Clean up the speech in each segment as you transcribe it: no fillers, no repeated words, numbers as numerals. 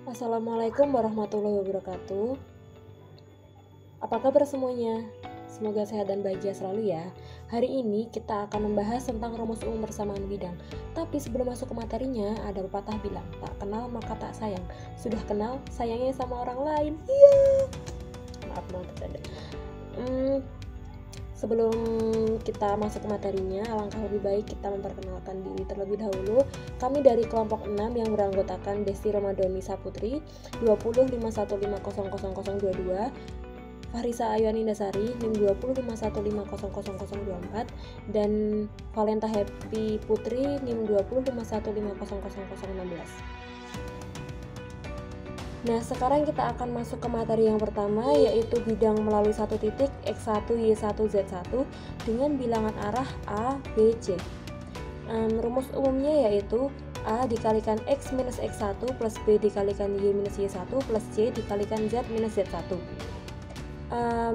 Assalamualaikum warahmatullahi wabarakatuh. Apa kabar semuanya? Semoga sehat dan bahagia selalu ya. Hari ini kita akan membahas tentang rumus umum persamaan bidang. Tapi sebelum masuk ke materinya, ada pepatah bilang, tak kenal maka tak sayang. Sudah kenal, sayangnya sama orang lain. Iya. Maaf bercanda. Sebelum kita masuk ke materinya, alangkah lebih baik kita memperkenalkan diri terlebih dahulu. Kami dari kelompok 6 yang beranggotakan Desti Ramadhani Saputri 2051500022, Fahrisa Ayuani Dasari NIM 2051500024, dan Valenta Happy Putri NIM 2051500016. Nah, sekarang kita akan masuk ke materi yang pertama, yaitu bidang melalui satu titik X1, Y1, Z1 dengan bilangan arah A, B, C. Rumus umumnya yaitu A dikalikan X minus X1 plus B dikalikan Y minus Y1 plus C dikalikan Z minus Z1.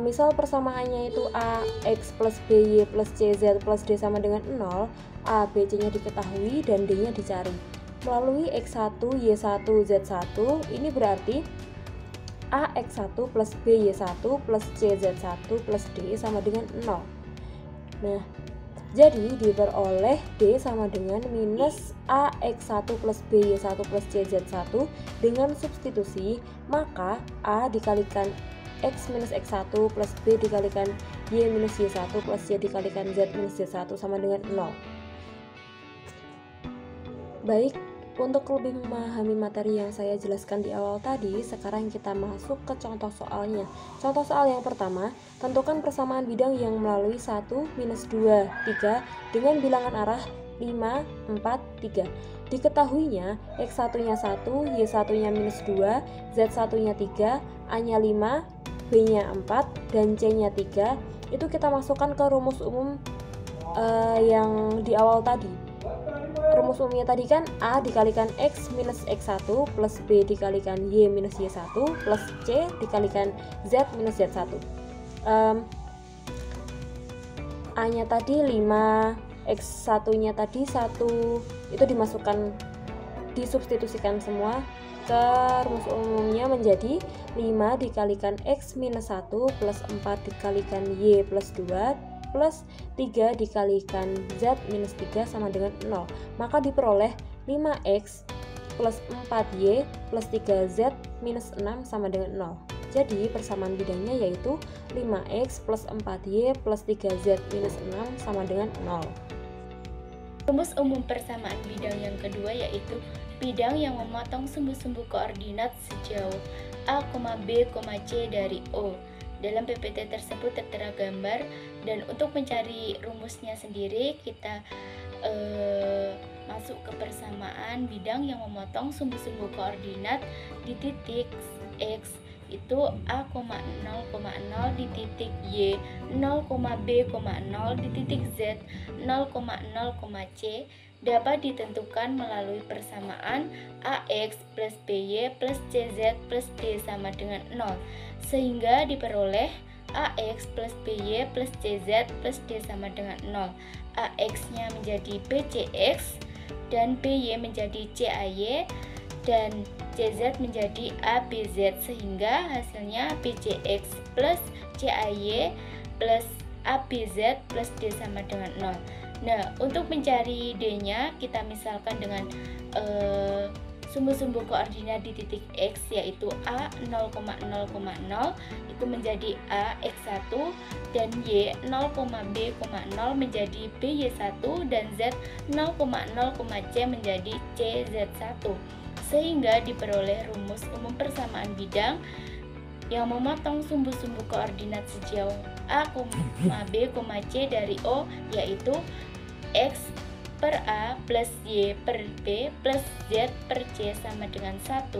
Misal persamaannya itu A, X plus B, Y plus C, Z plus D sama dengan 0, A, B, C nya diketahui dan D nya dicari. Melalui X1, Y1, Z1, ini berarti A X1 plus B Y1 plus C Z1 plus D sama dengan 0. Nah, jadi diperoleh D sama dengan minus A X1 plus B Y1 plus C Z1 dengan substitusi, maka A dikalikan X minus X1 plus B dikalikan Y minus Y1 plus C dikalikan Z minus Z1 sama dengan 0. Baik, untuk lebih memahami materi yang saya jelaskan di awal tadi, sekarang kita masuk ke contoh soalnya. Contoh soal yang pertama, tentukan persamaan bidang yang melalui 1, minus 2, 3 dengan bilangan arah 5, 4, 3. Diketahuinya X1 nya 1, Y1 nya minus 2, Z1 nya 3, A nya 5, B nya 4, dan C nya 3. Itu kita masukkan ke rumus umum yang di awal tadi. Rumus umumnya tadi kan A dikalikan X minus X1 plus B dikalikan Y minus Y1 plus C dikalikan Z minus Z1. A nya tadi 5, X1 nya tadi 1, itu dimasukkan, disubstitusikan semua ke rumus umumnya menjadi 5 dikalikan X minus 1 plus 4 dikalikan Y plus 2 plus 3 dikalikan Z minus 3 sama dengan 0. Maka diperoleh 5X plus 4Y plus 3Z minus 6 sama dengan 0. Jadi persamaan bidangnya yaitu 5X plus 4Y plus 3Z minus 6 sama dengan 0. Rumus umum persamaan bidang yang kedua yaitu bidang yang memotong sumbu-sumbu koordinat sejauh A, B, C dari O. Dalam PPT tersebut tertera gambar, dan untuk mencari rumusnya sendiri kita masuk ke persamaan bidang yang memotong sumbu-sumbu koordinat di titik X itu A, 0,0 di titik Y, 0, B, 0 di titik Z, 0,0, C dapat ditentukan melalui persamaan AX plus BY plus CZ plus D sama dengan 0, sehingga diperoleh AX plus BY plus CZ plus D sama dengan 0. AX nya menjadi BCX dan BY menjadi CAY dan CZ menjadi ABZ, sehingga hasilnya BCX plus CAY plus ABZ plus D sama dengan 0. Nah, untuk mencari D-nya kita misalkan dengan sumbu-sumbu koordinat di titik X yaitu A 0,0,0 itu menjadi A X1 dan Y 0,B,0 menjadi BY1 dan Z 0,0, C menjadi CZ1, sehingga diperoleh rumus umum persamaan bidang yang memotong sumbu-sumbu koordinat sejauh A, B, C dari O yaitu X per A plus Y per B plus Z per C sama dengan 1.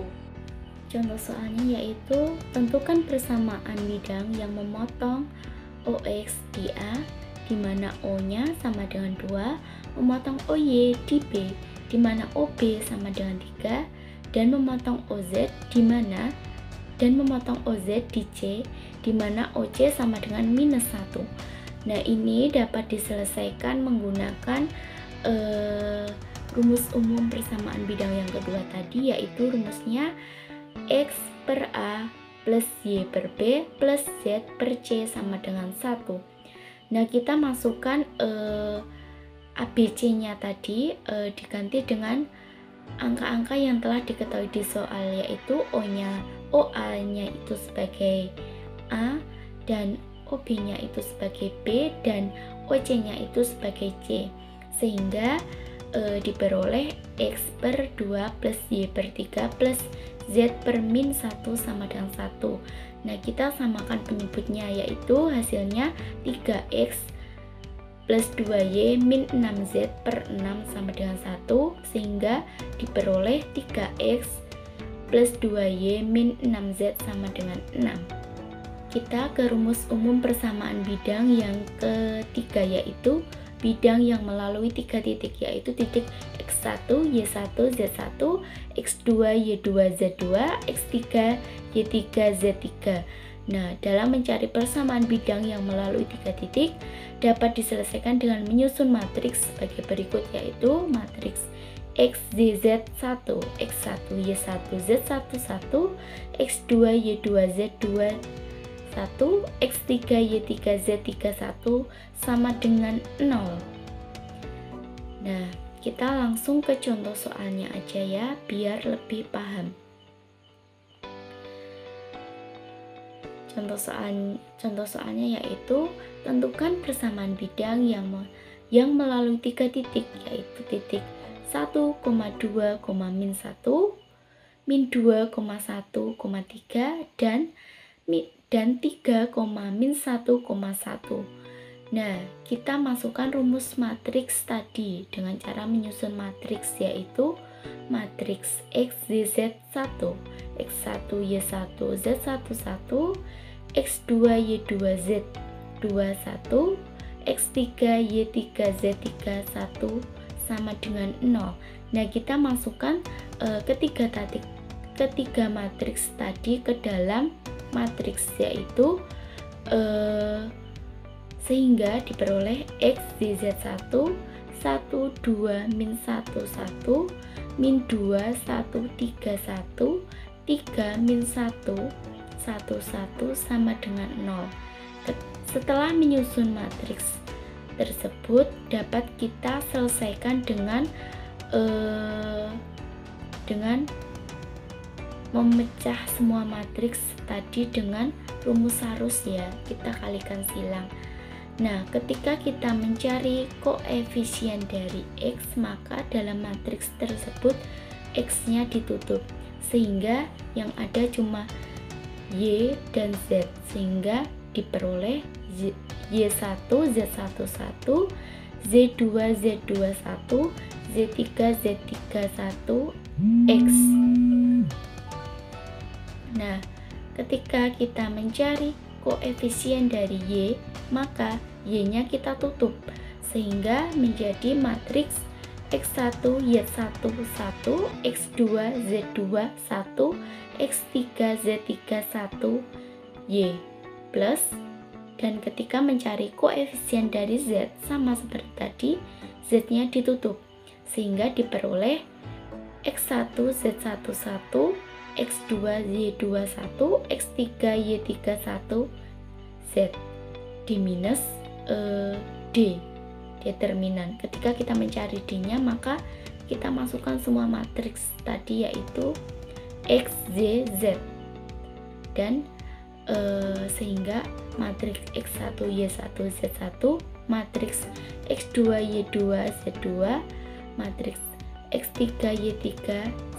Contoh soalnya yaitu tentukan persamaan bidang yang memotong OX di A di mana O-nya sama dengan 2, memotong OY di B di mana OB sama dengan 3, dan memotong OZ di mana memotong OZ di C di mana OC sama dengan minus 1. Nah, ini dapat diselesaikan menggunakan rumus umum persamaan bidang yang kedua tadi, yaitu rumusnya X per A plus Y per B plus Z per C sama dengan 1. Nah, kita masukkan ABC-nya tadi diganti dengan angka-angka yang telah diketahui di soal, yaitu OA-nya itu sebagai A dan OB-nya itu sebagai B dan OC-nya itu sebagai C, sehingga diperoleh X per 2 plus Y per 3 plus Z per min 1 sama dengan 1. Nah, kita samakan penyebutnya, yaitu hasilnya 3X plus 2Y min 6Z per 6 sama dengan 1, sehingga diperoleh 3X plus 2Y min 6Z sama dengan 6. Kita ke rumus umum persamaan bidang yang ketiga, yaitu bidang yang melalui 3 titik, yaitu titik X1, Y1, Z1, X2, Y2, Z2, X3, Y3, Z3. Nah, dalam mencari persamaan bidang yang melalui 3 titik dapat diselesaikan dengan menyusun matriks sebagai berikut, yaitu matriks XZZ1, X1, Y1, Z1, 1, X2, Y2, Z2, 1, X3, Y3, Z3, 1 sama dengan 0. Nah, kita langsung ke contoh soalnya aja ya, biar lebih paham. Contoh soalnya yaitu tentukan persamaan bidang yang melalui 3 titik, yaitu titik 1,2, min 1, min 2,1,3 dan 3, min 1,1. Nah, kita masukkan rumus matriks tadi dengan cara menyusun matriks, yaitu matriks XZZ1, X1, Y1, Z1, 1, X2, Y2, Z2, 1, X3, Y3, Z3, 1 sama dengan 0. Nah, kita masukkan ketiga matriks tadi ke dalam matriks, yaitu sehingga diperoleh X ZZ1 1 2 min 1 1 min 2 1 3 1 3 min 1 1 1 sama dengan 0. Setelah menyusun matriks tersebut dapat kita selesaikan dengan memecah semua matriks tadi dengan rumus arus ya, kita kalikan silang. Nah, ketika kita mencari koefisien dari X, maka dalam matriks tersebut X-nya ditutup, sehingga yang ada cuma Y dan Z, sehingga diperoleh Y1, Z1, 1, Z2, Z2, 1, Z3, Z3, 1, X. Nah, ketika kita mencari koefisien dari Y, maka Y-nya kita tutup, sehingga menjadi matriks X1, Y1, 1, X2, Z2, 1, X3, Z3, 1, Y plus. Dan ketika mencari koefisien dari Z, sama seperti tadi, Z-nya ditutup, sehingga diperoleh X1, Z1, 1, X2, Y2, 1, X3, Y3, 1, Z diminus D, determinan. Ketika kita mencari D-nya, maka kita masukkan semua matriks tadi, yaitu X, Z, Z, dan sehingga matriks X1, Y1, Z1, matriks X2, Y2, Z2, matriks X3, Y3,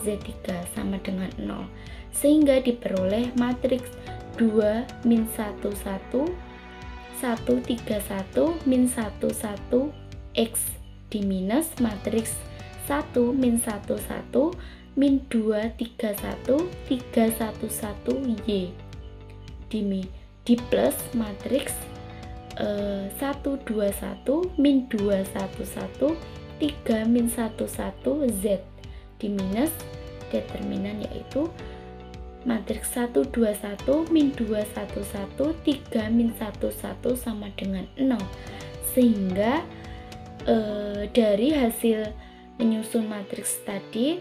Z3 sama dengan 0, sehingga diperoleh matriks 2, min 1, 1, 1, 3, 1, min 1, 1, X diminus matriks 1, min 1, 1, min 2, 3, 1, 3, 1, 1, Y di plus matriks 1, 2, 1, min 2, 1, 1, 3, min 1, 1, Z diminus determinan, yaitu matriks 1, 2, 1, min 2, 1, 1, 3, min 1, 1 sama dengan 0. Sehingga dari hasil menyusun matriks tadi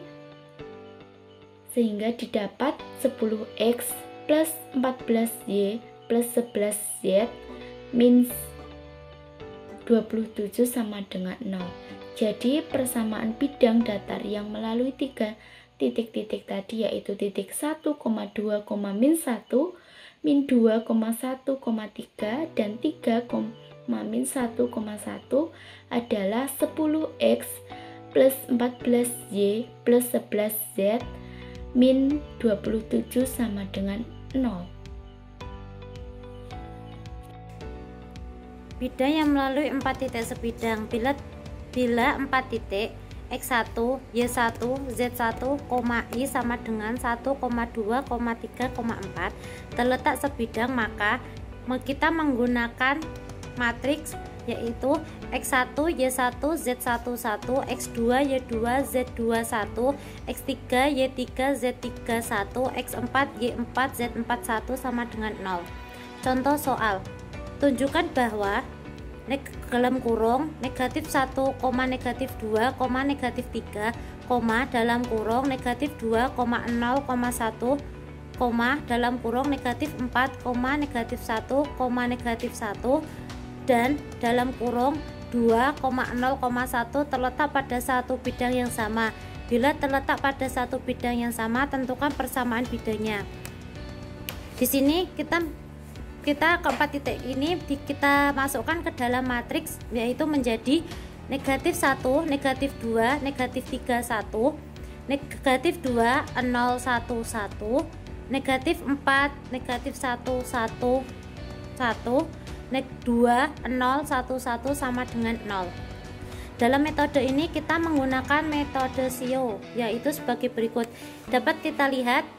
sehingga didapat 10x plus 14y plus 11z min 27 sama dengan 0. Jadi persamaan bidang datar yang melalui 3 titik-titik tadi yaitu titik 1,2, min 1, min 2,1,3 dan 3, min 1,1 adalah 10x plus 14y plus 11z min 27 sama dengan 0. Bidang yang melalui 4 titik sebidang bila 4 titik X1, Y1, Z1, I sama dengan 1,2, 3,4 terletak sebidang, maka kita menggunakan matriks yaitu X1, Y1, Z11, X2, Y2, Z21, X3, Y3, Z31, X4, Y4, Z41 sama dengan 0. Contoh soal, tunjukkan bahwa dalam kurung negatif 1, negatif 2, negatif 3, dalam kurung negatif 2, 0,1, dalam kurung negatif 4, negatif 1, negatif 1 dan dalam kurung 2, 0,1 terletak pada satu bidang yang sama. Bila terletak pada satu bidang yang sama, tentukan persamaan bidangnya. Di sini kita keempat titik ini kita masukkan ke dalam matriks, yaitu menjadi negatif 1, negatif 2, negatif 3, 1, negatif 2, 0, 1, 1, negatif 4, negatif 1, 1, 1, 2, 0, 1, 1 sama dengan 0. Dalam metode ini kita menggunakan metode SIO, yaitu sebagai berikut. Dapat kita lihat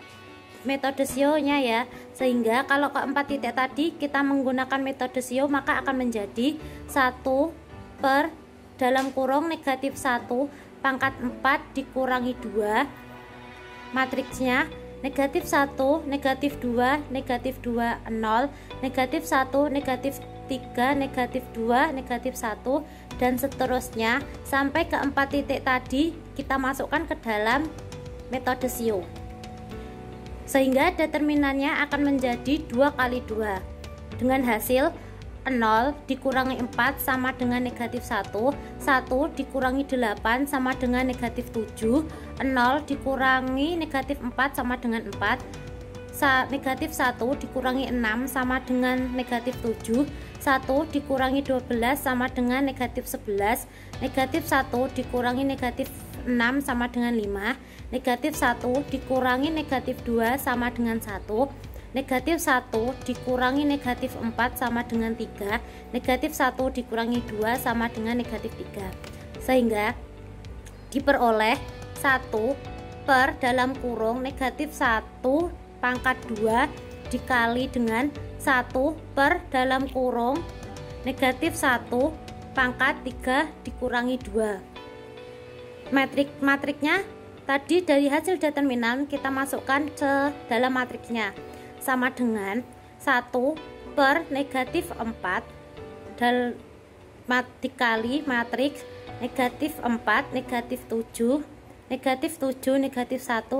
metode SIO-nya ya, sehingga kalau keempat titik tadi kita menggunakan metode SIO, maka akan menjadi 1 per dalam kurung negatif 1 pangkat 4 dikurangi 2, matriksnya negatif 1, negatif 2, negatif 2, 0, negatif 1, negatif 3, negatif 2, negatif 1 dan seterusnya sampai ke 4 titik tadi kita masukkan ke dalam metode SIO, sehingga determinannya akan menjadi 2 kali 2 dengan hasil 0 dikurangi 4 sama dengan negatif 1, 1 dikurangi 8 sama dengan negatif 7, 0 dikurangi negatif 4 sama dengan 4, negatif 1 dikurangi 6 sama dengan negatif 7, 1 dikurangi 12 sama dengan negatif 11, negatif 1 dikurangi negatif 6 sama dengan 5, negatif 1 dikurangi negatif 2 sama dengan 1, negatif 1 dikurangi negatif 4 sama dengan 3, negatif 1 dikurangi 2 sama dengan negatif 3, sehingga diperoleh 1 per dalam kurung negatif 1 pangkat 2 dikali dengan 1 per dalam kurung negatif 1 pangkat 3 dikurangi 2. Matriknya tadi dari hasil determinan kita masukkan ke dalam matriksnya, sama dengan 1 per negatif 4 dikali matriks negatif 4, negatif 7, negatif 7, negatif 1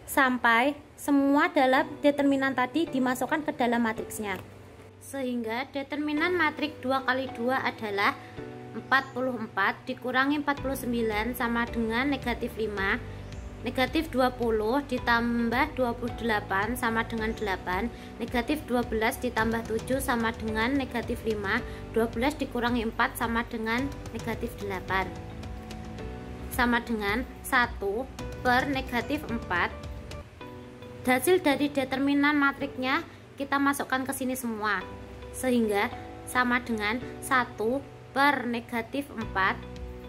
sampai semua dalam determinan tadi dimasukkan ke dalam matriksnya, sehingga determinan matriks 2 kali 2 adalah 44 dikurangi 49 sama dengan negatif 5, negatif 20 ditambah 28 sama dengan 8, negatif 12 ditambah 7 sama dengan negatif 5, 12 dikurangi 4 sama dengan negatif 8, sama dengan 1 per negatif 4. Hasil dari determinan matriknya kita masukkan ke sini semua, sehingga sama dengan 1 per negatif 4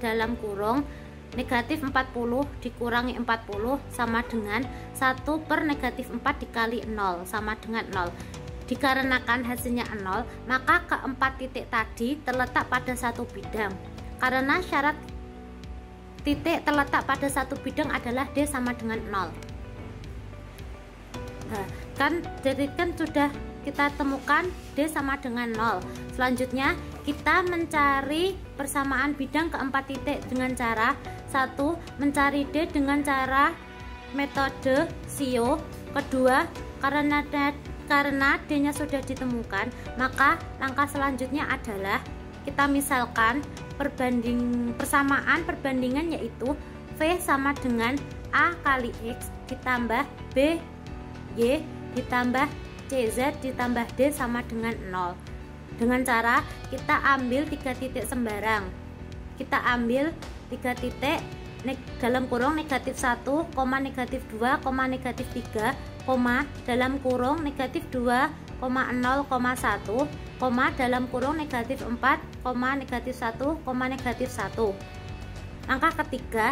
dalam kurung negatif 40 dikurangi 40 sama dengan 1 per negatif 4 dikali 0 sama dengan 0. Dikarenakan hasilnya 0, maka keempat titik tadi terletak pada satu bidang. Karena syarat titik terletak pada satu bidang adalah D sama dengan 0. Nah, jadi kan sudah kita temukan D sama dengan 0. Selanjutnya kita mencari persamaan bidang keempat titik dengan cara 1. Mencari D dengan cara metode SIO. Kedua, karena D-nya sudah ditemukan, maka langkah selanjutnya adalah kita misalkan persamaan perbandingan, yaitu V sama dengan A kali X ditambah B Y ditambah CZ ditambah D sama dengan 0. Dengan cara kita ambil 3 titik sembarang. Kita ambil 3 titik dalam kurung negatif 1, negatif 2, negatif 3, dalam kurung negatif 2, 0,1, dalam kurung negatif 4, negatif 1, negatif 1. Langkah ketiga,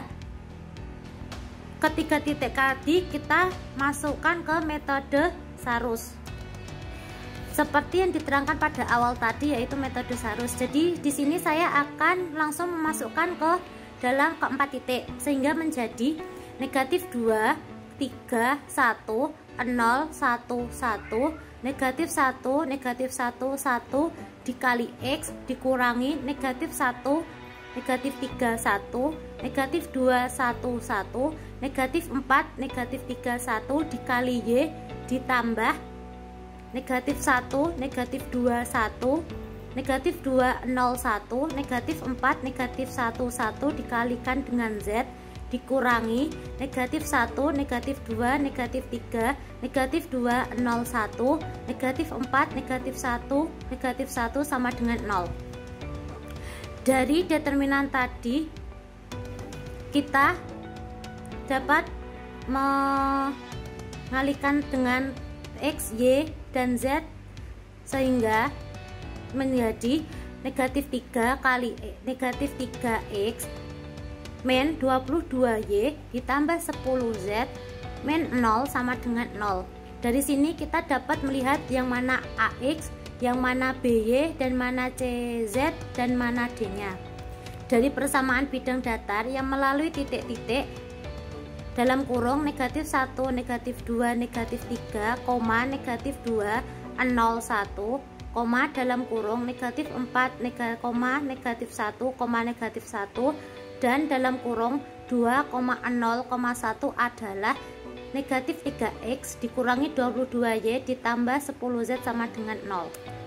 ketiga titik tadi kita masukkan ke metode Sarus. Seperti yang diterangkan pada awal tadi, yaitu metode Sarus. Jadi di sini saya akan langsung memasukkan ke dalam keempat titik, sehingga menjadi negatif 2, 3, 1, 0, 1, 1, negatif 1, negatif 1, 1 dikali X dikurangi negatif 1, negatif 3, 1, negatif 2, 1, 1, negatif 4, negatif 3, 1 dikali Y ditambah negatif 1, negatif 2, 1, negatif 2, 0, 1, negatif 4, negatif 1, 1 dikalikan dengan Z dikurangi negatif 1, negatif 2, negatif 3, negatif 2, 0, 1, negatif 4, negatif 1, negatif 1 sama dengan 0. Dari determinan tadi kita dapat mengalihkan dengan X, Y, dan Z sehingga menjadi negatif 3 kali negatif 3X min 22Y ditambah 10Z min 0 sama dengan 0. Dari sini kita dapat melihat yang mana AX, yang mana BY, dan mana CZ, dan mana D-nya. Dari persamaan bidang datar yang melalui titik-titik dalam kurung negatif 1, negatif 2, negatif 3, negatif 2, 0, 1, dalam kurung negatif 4, negatif 1, negatif 1, dan dalam kurung 2,0,1 adalah negatif 3X dikurangi 22Y ditambah 10Z sama dengan 0.